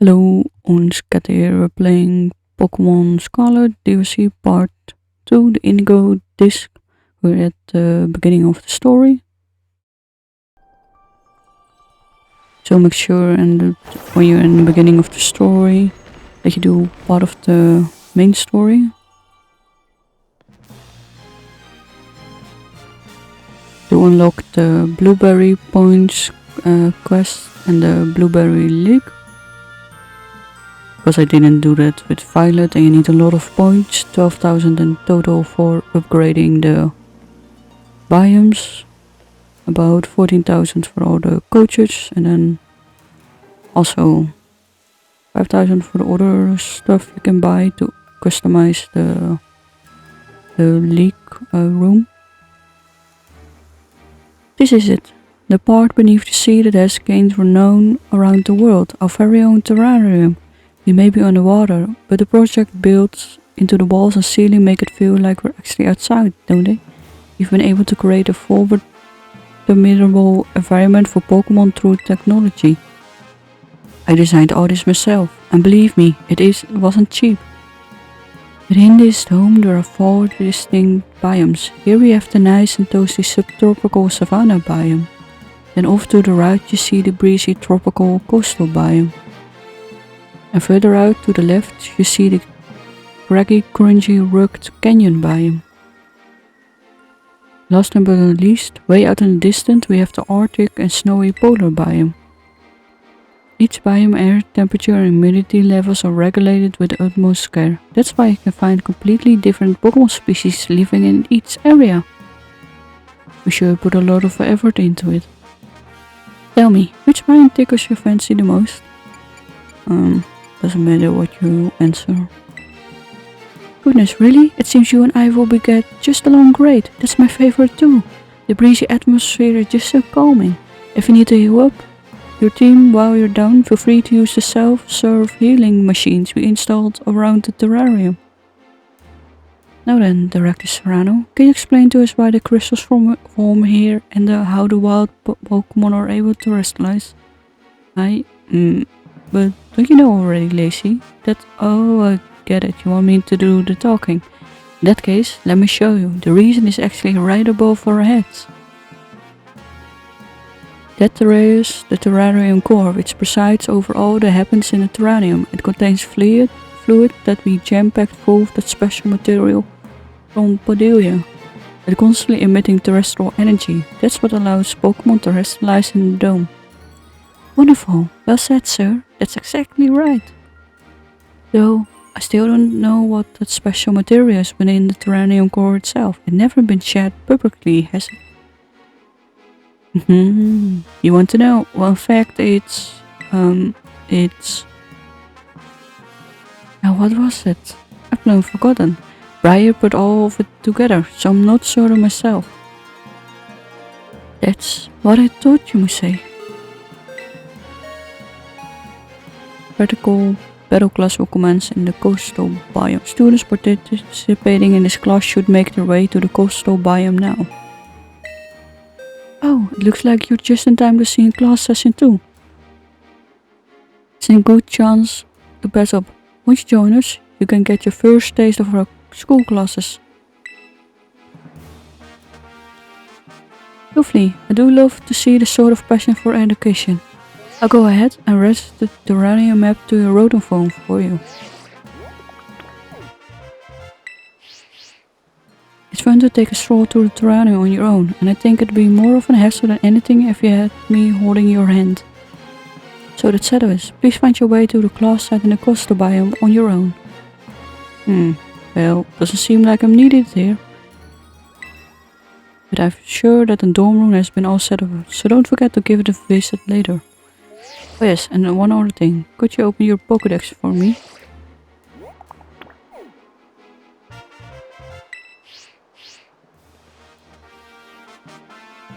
Hello, ons Kat here. We're playing Pokemon Scarlet DLC Part 2, the Indigo Disk. We're at the beginning of the story. So make sure when you're in the beginning of the story that you do part of the main story. To unlock the Blueberry Points quest and the Blueberry League. Because I didn't do that with Violet and you need a lot of points, 12,000 in total for upgrading the biomes, about 14,000 for all the coaches, and then also 5,000 for the other stuff you can buy to customize the league room. This is it, the part beneath the sea that has gained renown around the world, our very own terarium. We may be underwater, but the project built into the walls and ceiling make it feel like we're actually outside, don't they? We've been able to create a formidable environment for Pokemon through technology. I designed all this myself, and believe me, it wasn't cheap. Within this dome there are 4 distinct biomes. Here we have the nice and toasty subtropical savanna biome. Then off to the right you see the breezy tropical coastal biome. And further out to the left you see the craggy, cringy, rugged canyon biome. Last but not least, way out in the distance we have the Arctic and snowy polar biome. Each biome air temperature and humidity levels are regulated with the utmost care. That's why you can find completely different Pokemon species living in each area. We sure put a lot of effort into it. Tell me, which biome tickles your fancy the most? Doesn't matter what you answer. Goodness, really? It seems you and I will get just along great. That's my favorite too. The breezy atmosphere is just so calming. If you need to heal up your team while you're down, feel free to use the self-serve healing machines we installed around the terrarium. Now then, Director Serrano, can you explain to us why the crystals form here and how the wild Pokemon are able to crystallize? But don't you know already, Lacey? Oh, I get it, you want me to do the talking. In that case, let me show you. The reason is actually right above our heads. That is the terrarium core, which presides over all that happens in the terrarium. It contains fluid that we jam-packed full of that special material from Podilia. It's constantly emitting terrestrial energy. That's what allows Pokemon to crystallize in the dome. Wonderful, well said, sir. That's exactly right. Though, I still don't know what that special material is within the terrarium core itself. It's never been shared publicly, has it? You want to know? Well, in fact, it's... Now, what was it? I've now forgotten. Briar put all of it together, so I'm not certain myself. That's what I thought you would say. Practical battle class will commence in the coastal biome. Students participating in this class should make their way to the coastal biome now. Oh, it looks like you're just in time to see in class session 2. It's a good chance to pass up. Once you join us, you can get your first taste of our school classes. Lovely, I do love to see the sort of passion for education. I'll go ahead and read the terrarium map to your rodent phone for you. It's fun to take a stroll through the terrarium on your own, and I think it'd be more of a hassle than anything if you had me holding your hand. So that said of us, please find your way to the class site in the coastal biome on your own. Well, doesn't seem like I'm needed here. But I'm sure that the dorm room has been all set up, so don't forget to give it a visit later. Oh yes, and one other thing. Could you open your Pokédex for me?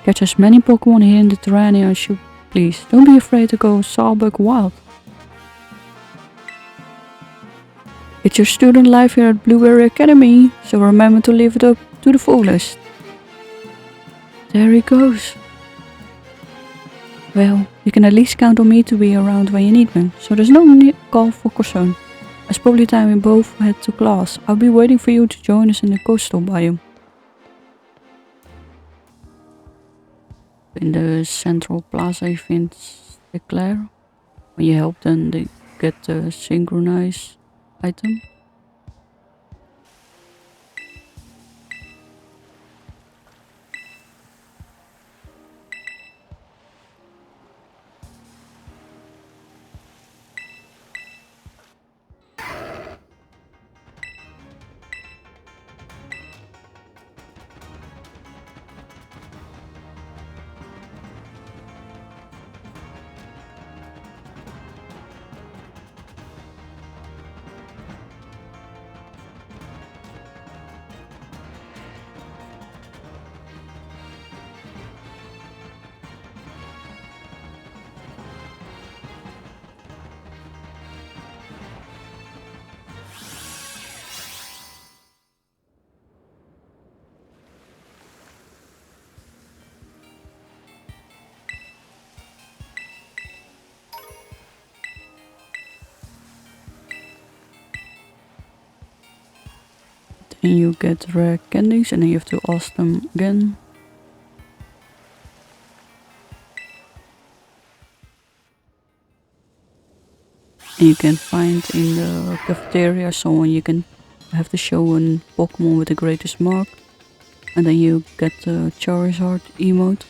Catch as many Pokemon here in the terrarium as you please. Don't be afraid to go Sawbuck wild. It's your student life here at Blueberry Academy, so remember to live it up to the fullest. There he goes. Well, you can at least count on me to be around when you need me, so there's no call for concern. It's probably time we both head to class. I'll be waiting for you to join us in the coastal biome. In the central plaza events declare when you help them they get the synchronized item. And you get rare candies and then you have to ask them again. And you can find in the cafeteria someone you can have to show a Pokemon with the greatest mark. And then you get the Charizard emote.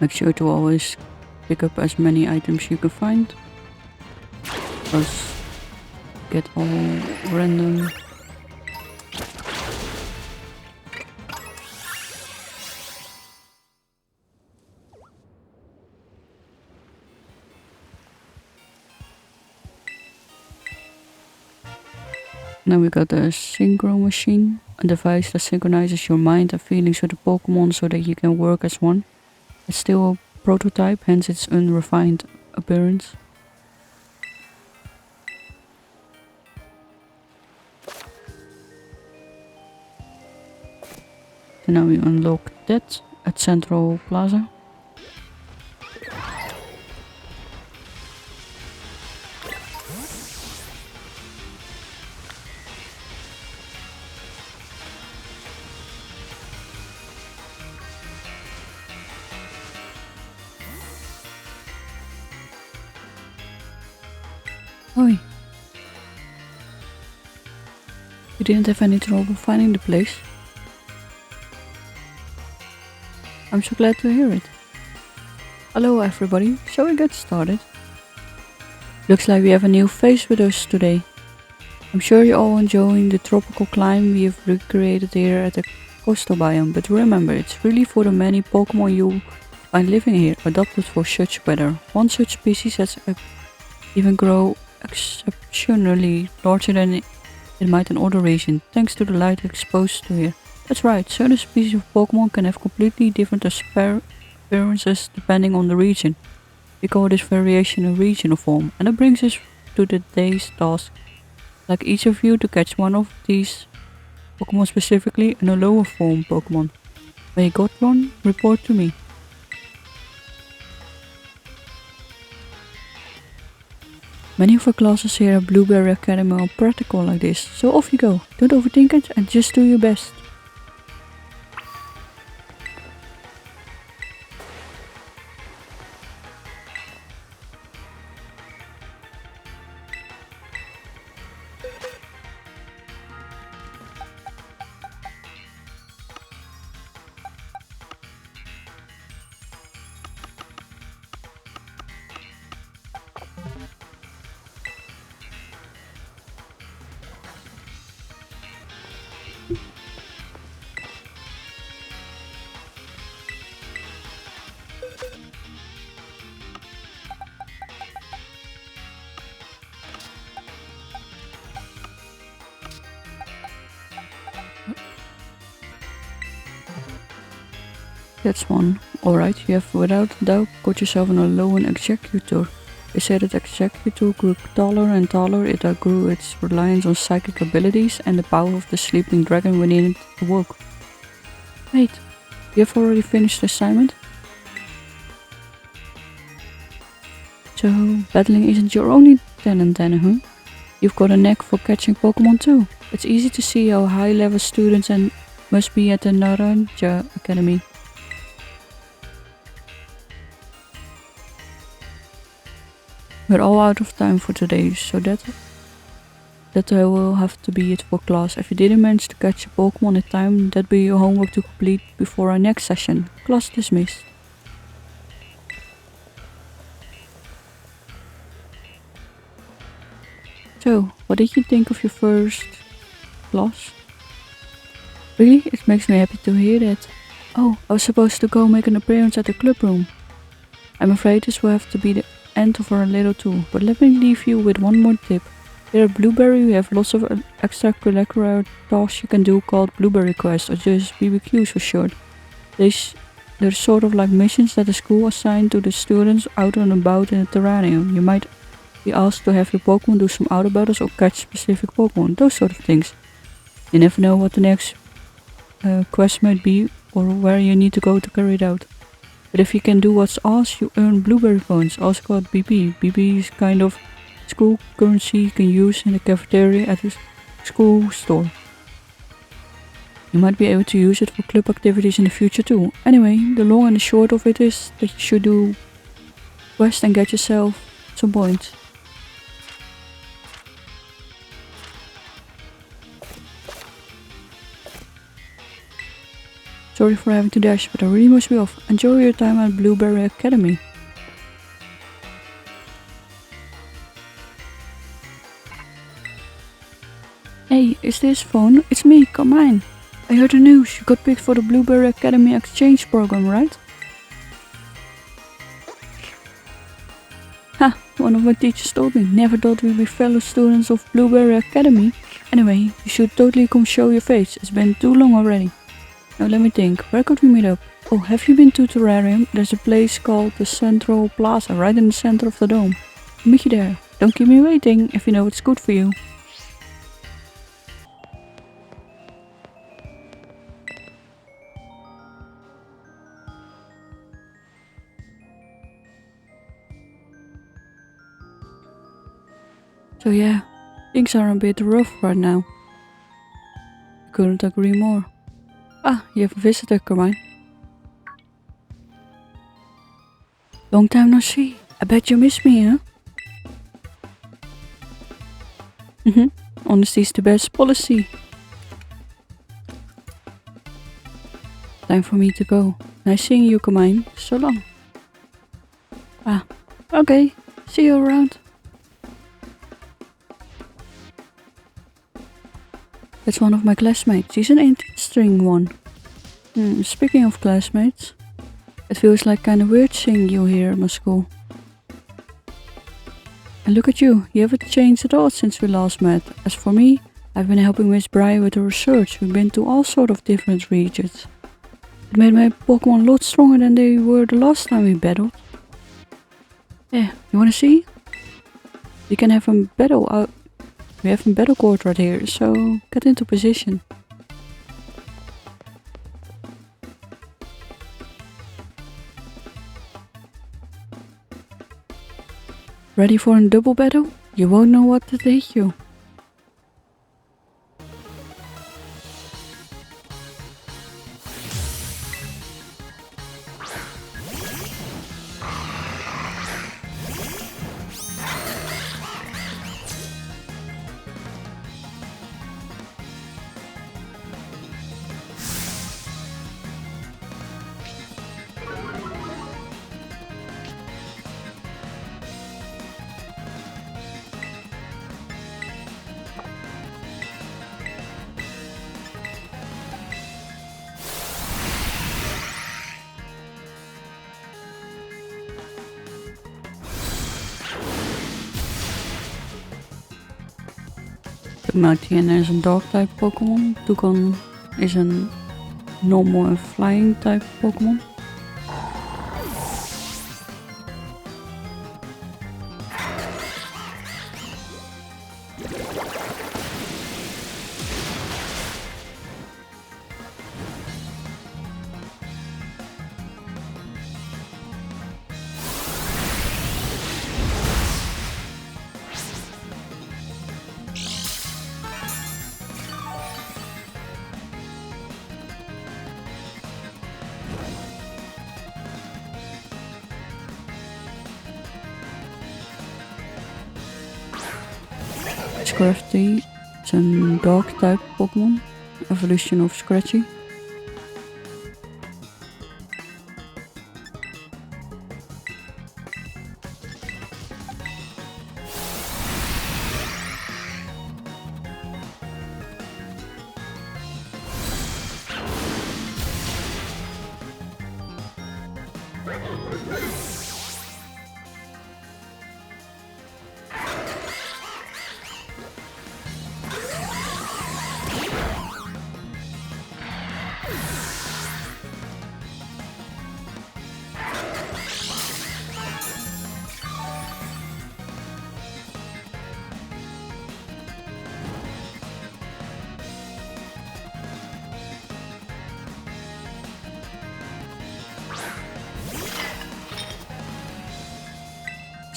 Make sure to always pick up as many items you can find. Plus get all random. Now we got the synchro machine, a device that synchronizes your mind and feelings with the Pokemon so that you can work as one. It's still a prototype, hence its unrefined appearance. So now we unlock that at Central Plaza. Oi. You didn't have any trouble finding the place? I'm so glad to hear it. Hello everybody, shall we get started? Looks like we have a new face with us today. I'm sure you're all enjoying the tropical climate we have recreated here at the coastal biome, but remember, it's really for the many Pokemon you find living here, adapted for such weather. One such species has even grow exceptionally larger than it might in other regions, thanks to the light exposed to here. That's right, certain species of Pokemon can have completely different appearances depending on the region. We call this variation a regional form, and that brings us to today's task. I'd like each of you to catch one of these Pokemon, specifically in a lower form Pokemon. When you got one, report to me. Many of our classes here at Blueberry Academy are practical like this, so off you go. Don't overthink it and just do your best. That's one. Alright, you have without doubt got yourself an alone executor. They say that executor grew taller and taller, it outgrew its reliance on psychic abilities and the power of the sleeping dragon within it awoke. Wait, you have already finished the assignment? So, battling isn't your only talent then, huh? You've got a knack for catching Pokemon too. It's easy to see how high level students and must be at the Narrating Academy. We're all out of time for today, so that will have to be it for class. If you didn't manage to catch a Pokemon in time, that'd be your homework to complete before our next session. Class dismissed. So, what did you think of your first class? Really? It makes me happy to hear that. Oh, I was supposed to go make an appearance at the club room. I'm afraid this will have to be the end of our little tour, but let me leave you with one more tip. Here at Blueberry we have lots of extracurricular tasks you can do called Blueberry Quests, or just BBQs for short. They're sort of like missions that the school assigned to the students out and about in the terarium. You might be asked to have your Pokemon do some outer battles or catch specific Pokemon, those sort of things. You never know what the next quest might be or where you need to go to carry it out. But if you can do what's asked, you earn Blueberry points, also called BP. BP is kind of school currency you can use in the cafeteria at the school store. You might be able to use it for club activities in the future too. Anyway, the long and the short of it is that you should do quest and get yourself some points. Sorry for having to dash, but I really must be off. Enjoy your time at Blueberry Academy. Hey, is this phone? It's me, Carmine. I heard the news. You got picked for the Blueberry Academy exchange program, right? Ha, one of my teachers told me. Never thought we'd be fellow students of Blueberry Academy. Anyway, you should totally come show your face. It's been too long already. Now let me think, where could we meet up? Oh, have you been to Terarium? There's a place called the Central Plaza right in the center of the dome. I'll meet you there. Don't keep me waiting if you know it's good for you. So yeah, things are a bit rough right now. Couldn't agree more. Ah, you have a visitor, Carmine. Long time no see. I bet you miss me, huh? Honesty's the best policy. Time for me to go. Nice seeing you, Carmine. So long. Ah, okay. See you around. That's one of my classmates. She's an interesting one. Speaking of classmates, it feels like kinda weird seeing you here at my school. And look at you, you haven't changed at all since we last met. As for me, I've been helping Miss Bry with her research. We've been to all sort of different regions. It made my Pokemon a lot stronger than they were the last time we battled. Yeah, you wanna see? We can have a battle out. We have a battle court right here, so get into position. Ready for a double battle? You won't know what to hit you. Pugmatian is een Dark-type Pokémon. Toucan is een normal and flying type Pokemon. Scrafty is a dog type Pokemon, evolution of Scratchy.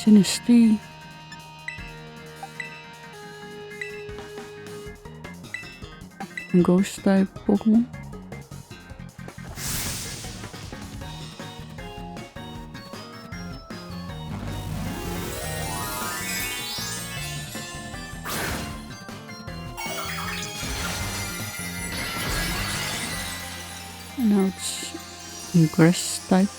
Sinistee. Een ghost type Pokemon. And now it's a grass type.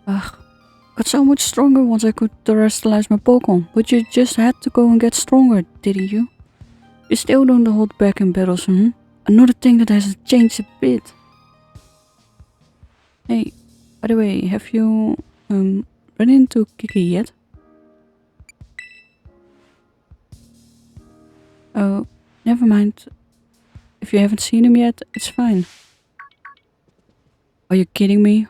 Ugh, got so much stronger once I could terrestrialize my Pokemon, but you just had to go and get stronger, didn't you? You still don't hold back in battles, Another thing that hasn't changed a bit. Hey, by the way, have you run into Kiki yet? Oh, never mind. If you haven't seen him yet, it's fine. Are you kidding me?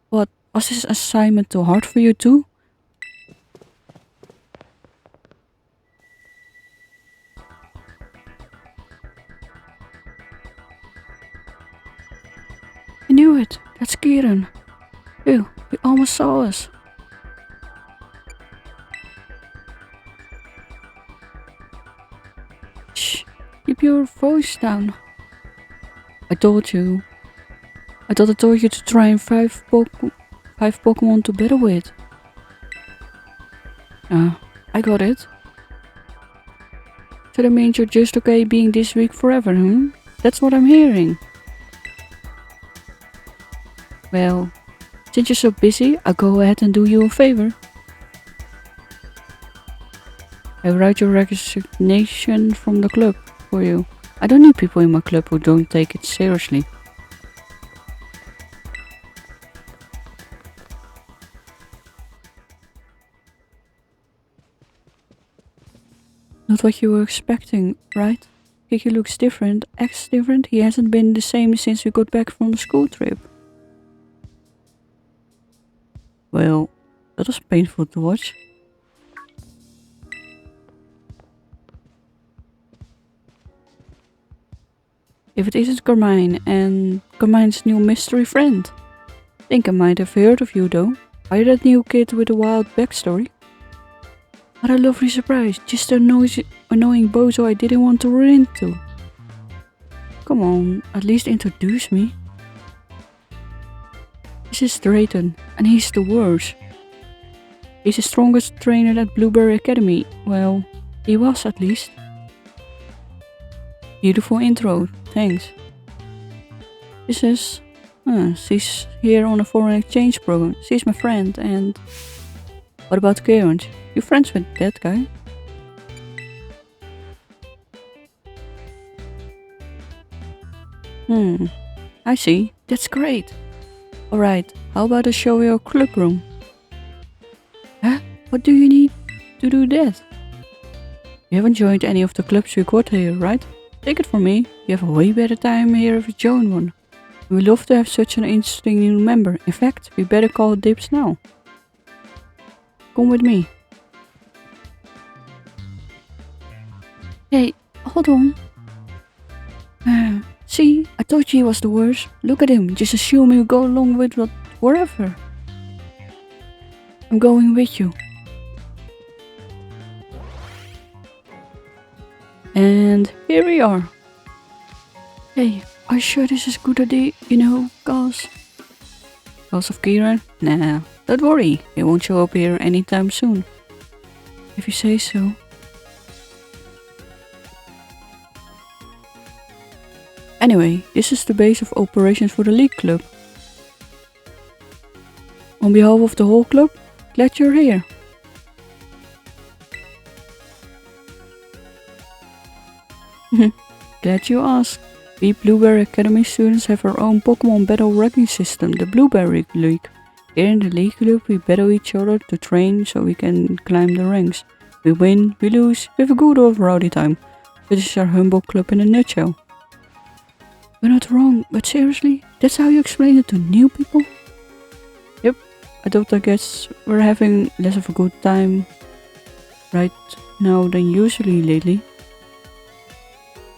What, was this assignment too hard for you too? I knew it. That's Kieran. Ew, he almost saw us. Shh, keep your voice down. I thought I told you to try and five Pokemon to battle with. I got it. So that means you're just okay being this weak forever, That's what I'm hearing. Well, since you're so busy, I'll go ahead and do you a favor. I write your resignation from the club for you. I don't need people in my club who don't take it seriously. Not what you were expecting, right? Kiki looks different, acts different. He hasn't been the same since we got back from the school trip. Well, that was painful to watch. If it isn't Carmine and Carmine's new mystery friend. Think I might have heard of you though. Are you that new kid with a wild backstory? What a lovely surprise, just an annoying bozo I didn't want to run into. Come on, at least introduce me. This is Drayton, and he's the worst. He's the strongest trainer at Blueberry Academy. Well, he was at least. Beautiful intro, thanks. This is... she's here on a foreign exchange program. She's my friend and... What about Kieran? You friends with that guy? I see. That's great. Alright, how about I show you our club room? Huh? What do you need to do that? You haven't joined any of the clubs we got here, right? Take it from me, you have a way better time here if you join one. We love to have such an interesting new member. In fact, we better call dibs now. Come with me. Hey, hold on. See, I told you he was the worst. Look at him, just assume he'll go along with whatever. I'm going with you. And here we are. Hey, are you sure this is a good idea, you know, guys? Because of Kieran? Nah, don't worry, he won't show up here anytime soon. If you say so. Anyway, this is the base of operations for the League Club. On behalf of the whole club, glad you're here. Glad you asked. We Blueberry Academy students have our own Pokemon battle ranking system, the Blueberry League. Here in the League Club we battle each other to train so we can climb the ranks. We win, we lose, we have a good old rowdy time. This is our humble club in a nutshell. You're not wrong, but seriously? That's how you explain it to new people? Yep, I guess we're having less of a good time right now than usually lately.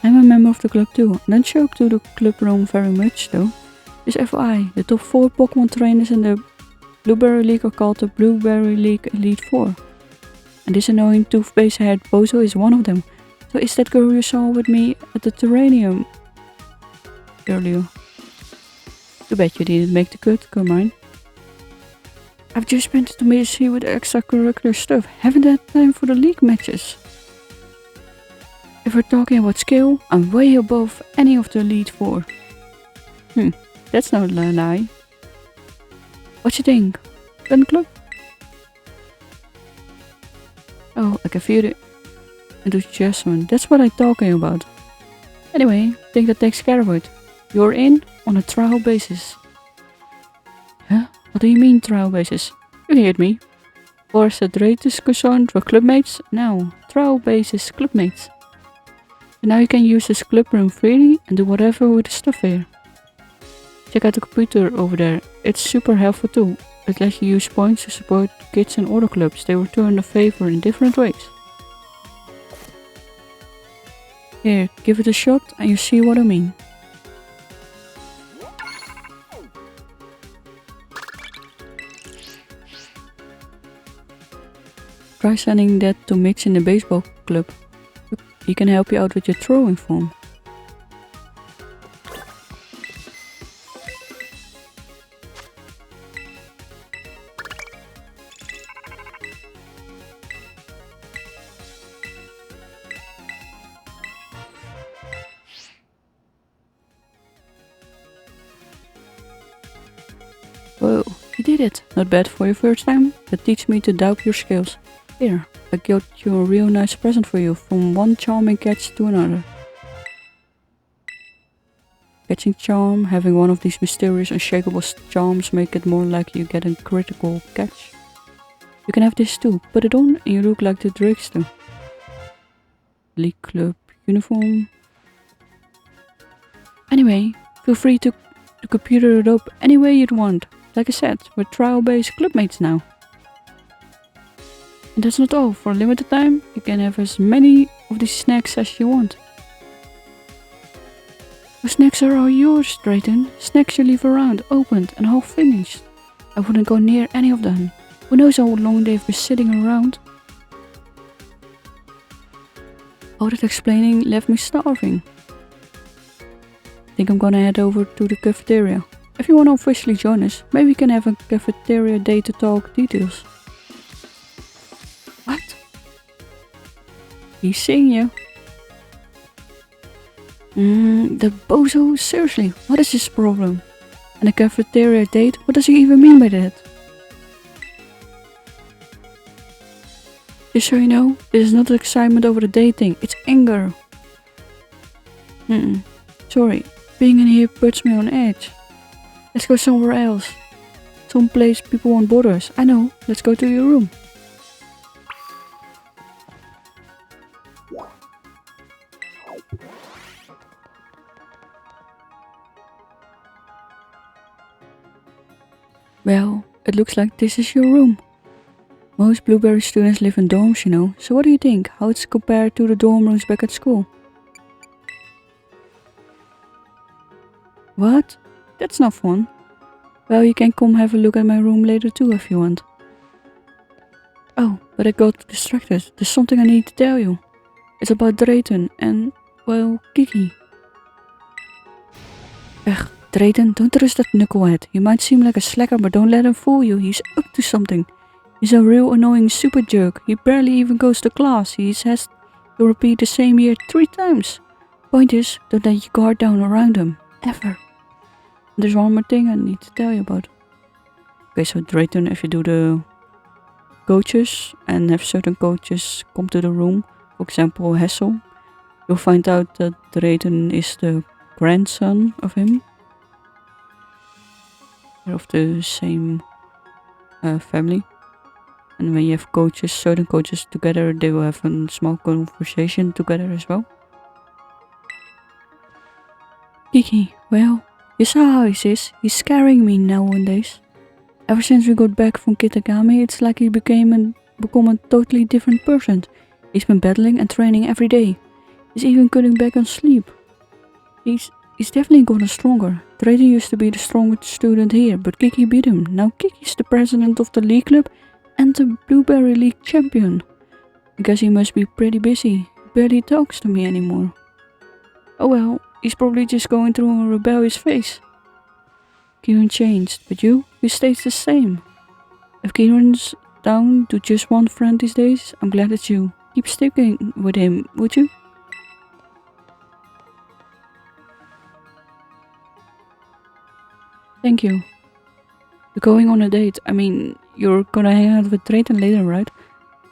I'm a member of the club too. Don't show up to the club room very much though. Just FYI, the top 4 Pokemon trainers in the Blueberry League are called the Blueberry League Elite 4. And this annoying toothpaste head bozo is one of them. So is that girl you saw with me at the terarium earlier? Too bad you didn't make the cut, Carmine. I've just been to busy with extracurricular stuff. Haven't had time for the league matches. If we're talking about skill, I'm way above any of the Elite 4. That's not a lie. What you think? Gun club? Oh, I can feel the enthusiasm. That's what I'm talking about. Anyway, I think that takes care of it. You're in on a trial basis. Huh? What do you mean trial basis? You heard me. Or as the rate is concerned, we're clubmates. Now, trial basis clubmates. And now you can use this club room freely and do whatever with the stuff here. Check out the computer over there. It's super helpful too. It lets you use points to support kids in other clubs. They return the favor in different ways. Here, give it a shot and you see what I mean. Try sending that to Mitch in the baseball club. He can help you out with your throwing form. Whoa, you did it! Not bad for your first time, but teach me to doubt your skills. Here, I got you a real nice present for you, from one charming catch to another. Catching charm, having one of these mysterious unshakable charms make it more likely you get a critical catch. You can have this too, put it on and you look like the trickster. League Club uniform. Anyway, feel free to computer it up any way you'd want. Like I said, we're trial-based clubmates now. And that's not all. For a limited time, you can have as many of these snacks as you want. The snacks are all yours, Drayton. Snacks you leave around, opened and half finished. I wouldn't go near any of them. Who knows how long they've been sitting around? All that explaining left me starving. Think I'm gonna head over to the cafeteria. If you wanna officially join us, maybe we can have a cafeteria day to talk details. What? He's seeing you. The bozo? Seriously, what is his problem? And a cafeteria date? What does he even mean by that? Just so you know, this is not excitement over the dating, it's anger. Sorry, being in here puts me on edge. Let's go somewhere else. Some place people won't bother us. I know, let's go to your room. Well, it looks like this is your room. Most Blueberry students live in dorms, you know, so what do you think? How it's compared to the dorm rooms back at school? What? That's not fun. Well, you can come have a look at my room later too if you want. Oh, but I got distracted. There's something I need to tell you. It's about Drayton and, well, Kiki. Ugh, Drayton, don't trust that knucklehead. He might seem like a slacker, but don't let him fool you. He's up to something. He's a real annoying super jerk. He barely even goes to class. He has to repeat the same year 3 times. Point is, don't let your guard down around him. Ever. There's one more thing I need to tell you about. Okay, so Drayton, if you do the coaches and have certain coaches come to the room, for example Hassel, you'll find out that Drayton is the grandson of him. They're of the same family. And when you have coaches, certain coaches together, they will have a small conversation together as well. Kiki, well, you saw how he is. He's scaring me nowadays. Ever since we got back from Kitagami, it's like he become a totally different person. He's been battling and training every day. He's even cutting back on sleep. He's definitely gotten stronger. Drayton used to be the strongest student here, but Kiki beat him. Now Kiki's the president of the League Club and the Blueberry League champion. I guess he must be pretty busy. He barely talks to me anymore. Oh well, he's probably just going through a rebellious phase. Kieran changed, but you stayed the same. If Kieran's down to just one friend these days, I'm glad it's you. Keep sticking with him, would you? Thank you. You're going on a date. I mean, you're gonna hang out with Drayton later, right?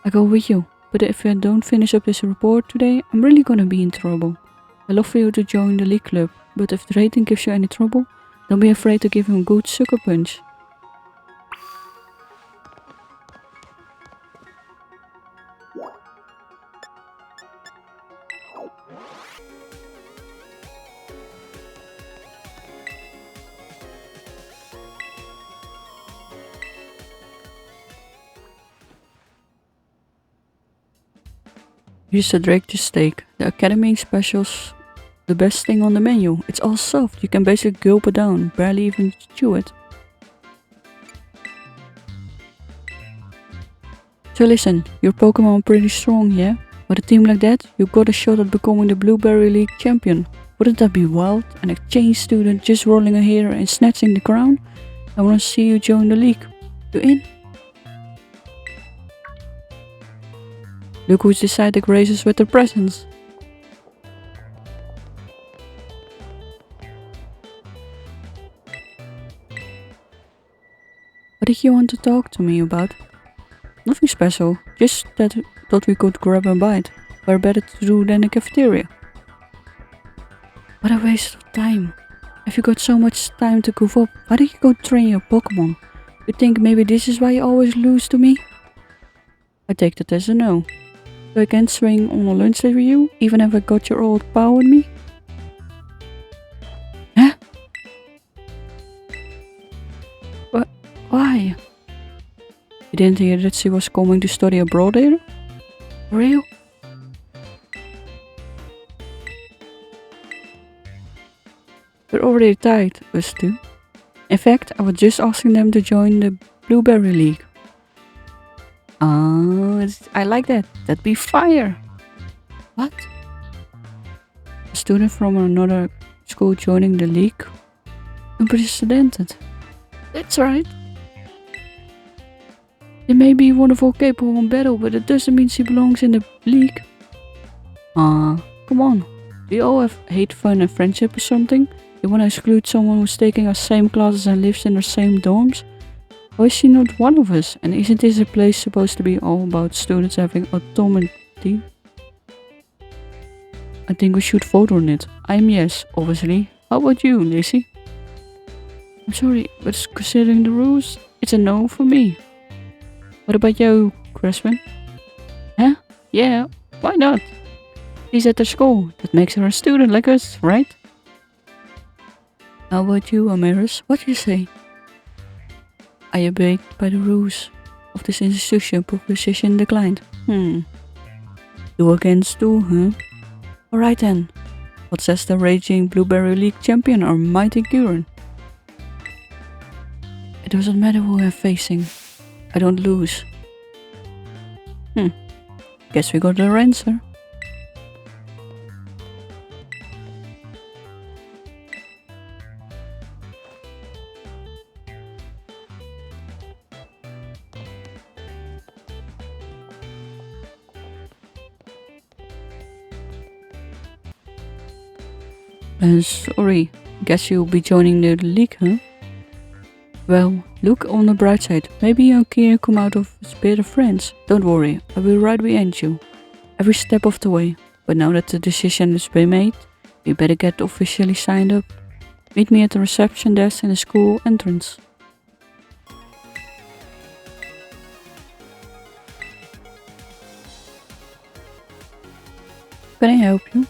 I go with you. But if I don't finish up this report today, I'm really gonna be in trouble. I'd love for you to join the League Club, but if Drayton gives you any trouble, don't be afraid to give him a good sucker punch. Here's a Drake steak. The Academy specials the best thing on the menu. It's all soft. You can basically gulp it down, barely even chew it. So listen, your Pokemon are pretty strong, yeah? With a team like that, you got a shot at becoming the Blueberry League champion. Wouldn't that be wild? An exchange student just rolling here and snatching the crown? I wanna see you join the league. You in? Look who's decided races with their presents. What did you want to talk to me about? Nothing special, just that Thought we could grab a bite. Where better to do than the cafeteria? What a waste of time. If you got so much time to goof up, why don't you go train your Pokemon? You think maybe this is why you always lose to me? I take that as a no. So I can't swing on a lunch date with you, even if I got your old power with me? Huh? Why? You didn't hear that she was coming to study abroad here? For real? We're already tied, us two. In fact, I was just asking them to join the Blueberry League. I like that. That'd be fire. What? A student from another school joining the league? Unprecedented. That's right. They may be wonderful, capable in battle, but it doesn't mean she belongs in the league. Come on. We all hate fun and friendship or something. You want to exclude someone who's taking our same classes and lives in our same dorms? Why is she not one of us? And isn't this a place supposed to be all about students having autonomy? I think we should vote on it. I'm yes, obviously. How about you, Lacey? I'm sorry, but considering the rules, it's a no for me. What about you, Cressman? Huh? Yeah, why not? She's at the school. That makes her a student like us, right? How about you, Amaris? What do you say? I abide by the rules of this institution. Proposition declined. Do against two, huh? Alright then. What says the raging Blueberry League champion, our mighty Kieran? It doesn't matter who I'm facing. I don't lose. Guess we got our answer. Sorry, guess you'll be joining the league, huh? Well, look on the bright side. Maybe you and Kieran come out of as better friends. Don't worry, I will right behind you. Every step of the way. But now that the decision has been made, we better get officially signed up. Meet me at the reception desk in the school entrance. Can I help you?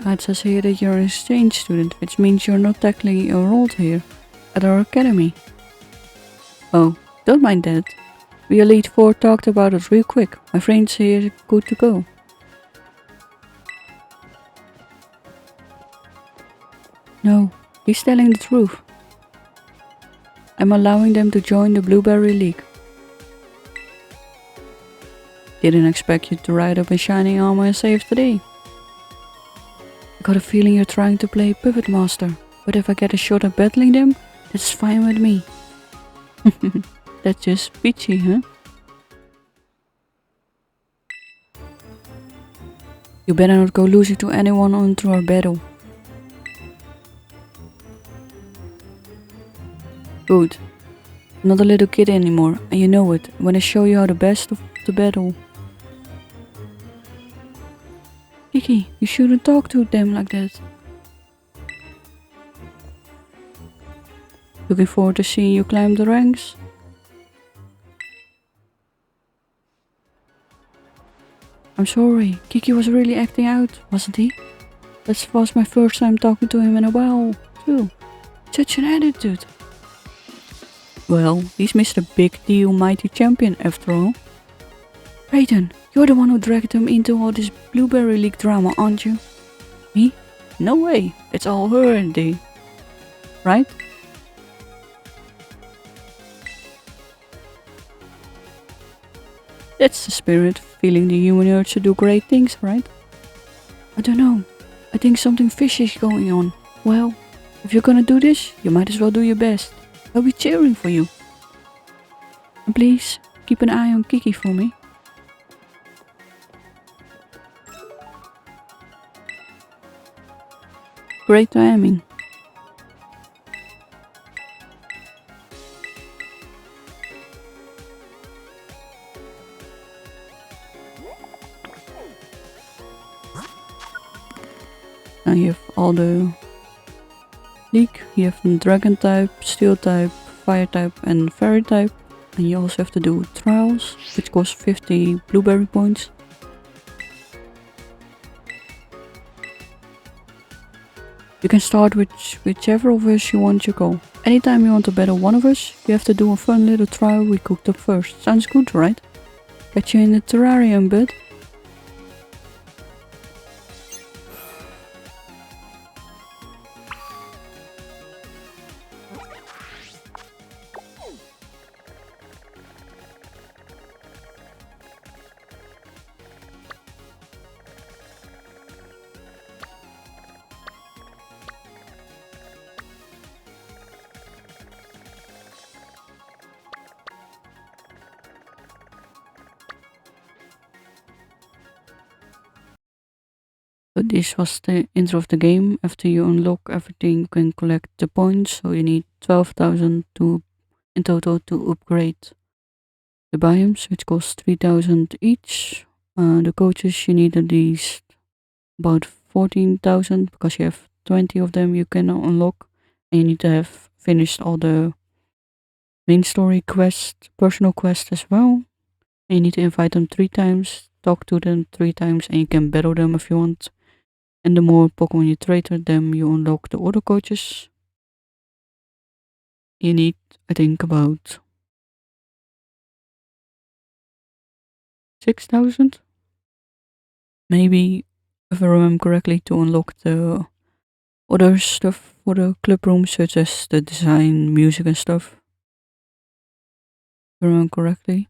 It says here that you're an exchange student, which means you're not technically enrolled here at our academy. Oh, don't mind that. We Elite Four talked about it real quick. My friend's here good to go. No, he's telling the truth. I'm allowing them to join the Blueberry League. Didn't expect you to ride up in shining armor and save the day. I got a feeling you're trying to play Puppet Master, but if I get a shot at battling them, that's fine with me. That's just peachy, huh? You better not go losing to anyone onto our battle. Good. I'm not a little kid anymore, and you know it, when I show you how the best of the battle. Kiki, you shouldn't talk to them like that. Looking forward to seeing you climb the ranks. I'm sorry, Kiki was really acting out, wasn't he? That was my first time talking to him in a while, too. Such an attitude. Well, he's Mr. Big Deal Mighty Champion after all. Drayton, you're the one who dragged him into all this Blueberry League drama, aren't you? Me? No way, it's all her idea. Right? That's the spirit, feeling the human urge to do great things, right? I don't know. I think something fishy is going on. Well, if you're gonna do this, you might as well do your best. I'll be cheering for you. And please, keep an eye on Kiki for me. Great timing. Now you have all the league. You have the dragon type, steel type, fire type and fairy type. And you also have to do trials, which cost 50 blueberry points. You can start with whichever of us you want to go. Anytime you want to battle one of us, you have to do a fun little trial we cooked up first. Sounds good, right? Catch you in the terarium, bud. So this was the intro of the game. After you unlock everything, you can collect the points. So you need 12,000 in total to upgrade the biomes, which cost 3,000 each. The coaches, you need at least about 14,000 because you have 20 of them you can unlock. And you need to have finished all the main story quests, personal quests as well. And you need to invite them 3 times, talk to them 3 times, and you can battle them if you want. And the more Pokemon you trade with them, you unlock the other coaches. You need, I think, about 6,000? Maybe, if I remember correctly, to unlock the other stuff for the club room, such as the design, music and stuff. If I remember correctly.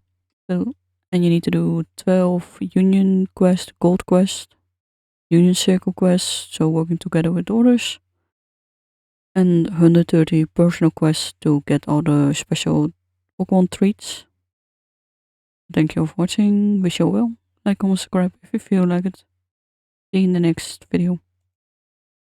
So, and you need to do 12 Union quest, Gold quest, Union Circle quest, so working together with others. And 130 personal quests to get all the special Pokemon treats. Thank you for watching, wish you well, like, comment, subscribe if you feel like it. See you in the next video.